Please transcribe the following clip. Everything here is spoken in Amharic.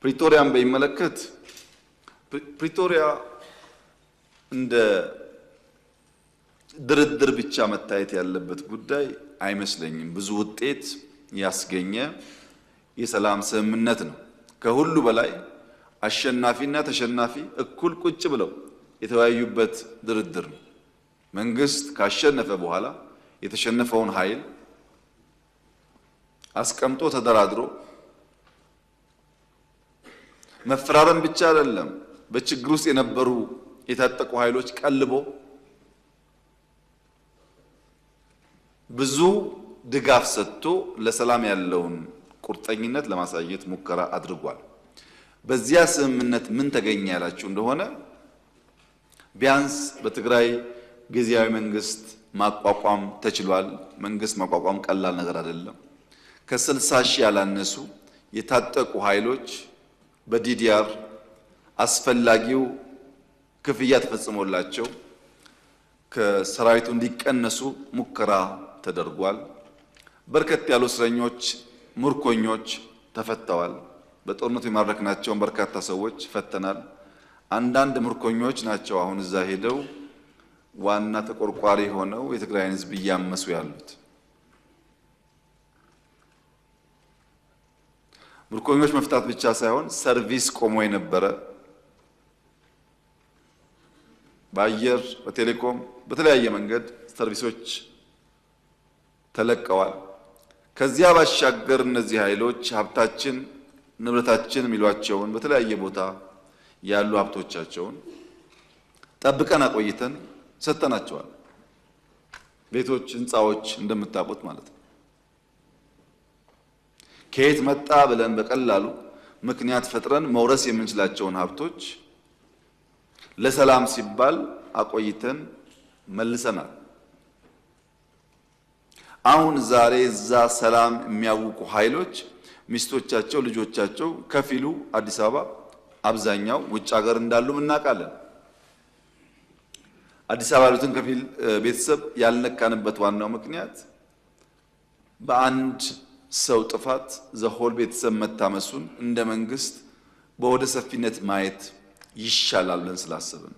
ፕሪቶሪያን በሚመለከት ፕሪቶሪያ እንደ ድርድር ብቻ መታየት ያለበት ጉዳይ አይመስለኝም። ብዙ ውጤት ያስገኘ የሰላም ስምምነት ነው። ከሁሉ በላይ አሸናፊና ተሸናፊ እኩል ቁጭ ብለው የተወያዩበት ድርድር ነው። መንግስት ካሸነፈ በኋላ የተሸነፈውን ኃይል አስቀምጦ ተደራድሮ መፈራረም ብቻ አይደለም፣ በችግር ውስጥ የነበሩ የታጠቁ ኃይሎች ቀልቦ ብዙ ድጋፍ ሰጥቶ ለሰላም ያለውን ቁርጠኝነት ለማሳየት ሙከራ አድርጓል። በዚያ ስምምነት ምን ተገኘ ያላችሁ እንደሆነ ቢያንስ በትግራይ ጊዜያዊ መንግስት ማቋቋም ተችሏል። መንግስት ማቋቋም ቀላል ነገር አይደለም። ከ60 ሺህ ያላነሱ የታጠቁ ኃይሎች በዲዲአር አስፈላጊው ክፍያ ተፈጽሞላቸው ከሰራዊቱ እንዲቀነሱ ሙከራ ተደርጓል። በርከት ያሉ እስረኞች፣ ምርኮኞች ተፈተዋል። በጦርነቱ የማረክናቸውን በርካታ ሰዎች ፈተናል። አንዳንድ ምርኮኞች ናቸው አሁን እዛ ሄደው ዋና ተቆርቋሪ ሆነው የትግራይን ሕዝብ እያመሱ ያሉት። ምርኮኞች መፍታት ብቻ ሳይሆን ሰርቪስ ቆሞ የነበረ በአየር፣ በቴሌኮም፣ በተለያየ መንገድ ሰርቪሶች ተለቀዋል። ከዚያ ባሻገር እነዚህ ኃይሎች ሀብታችን፣ ንብረታችን የሚሏቸውን በተለያየ ቦታ ያሉ ሀብቶቻቸውን ጠብቀን አቆይተን ሰጥተናቸዋል። ቤቶች፣ ህንፃዎች እንደምታውቁት ማለት ነው። ከየት መጣ ብለን በቀላሉ ምክንያት ፈጥረን መውረስ የምንችላቸውን ሀብቶች ለሰላም ሲባል አቆይተን መልሰናል። አሁን ዛሬ እዛ ሰላም የሚያውቁ ኃይሎች ሚስቶቻቸው፣ ልጆቻቸው ከፊሉ አዲስ አበባ፣ አብዛኛው ውጭ ሀገር እንዳሉ እናውቃለን። አዲስ አበባ ያሉትን ከፊል ቤተሰብ ያልነካንበት ዋናው ምክንያት በአንድ ሰው ጥፋት ዘሆል ቤተሰብ መታመሱን እንደ መንግስት በወደ ሰፊነት ማየት ይሻላል ብለን ስላሰብን